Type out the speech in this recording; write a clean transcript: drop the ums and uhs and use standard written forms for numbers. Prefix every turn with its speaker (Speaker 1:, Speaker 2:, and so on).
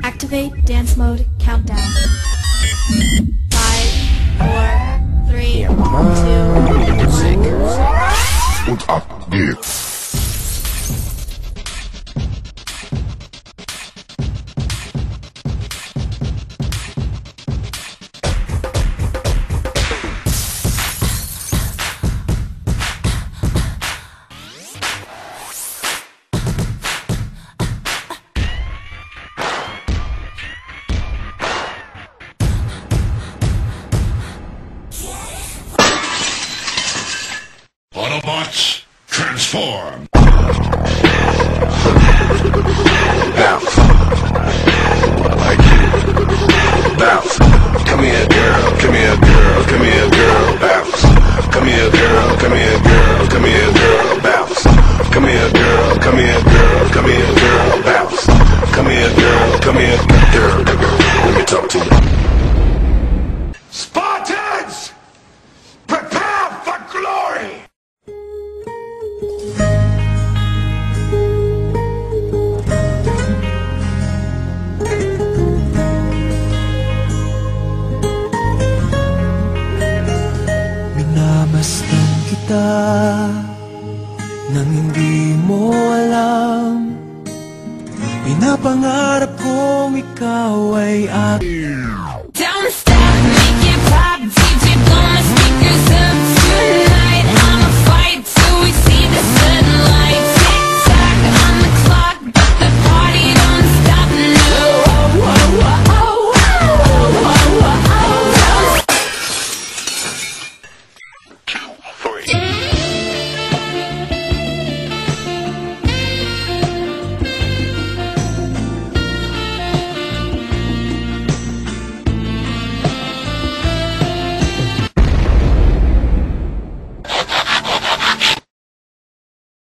Speaker 1: Activate dance mode countdown. 5, 4, 3, 2, 1.
Speaker 2: Und ab geht's.
Speaker 3: Autobots, transform!
Speaker 2: Bounce. I like it. Bounce. Come here, girl. Come here, girl. Come here, girl. Bounce. Come here, girl. Come here, girl. Come here, girl. Bounce. Come here, girl. Come here, girl. Come here, girl. Bounce. Come here, girl. Come here, girl. Let me talk to you.
Speaker 3: Spartans! Prepare for glory!
Speaker 4: Minamasdan kita nang hindi mo alam. Pinapangarap kong ikaw ay aking.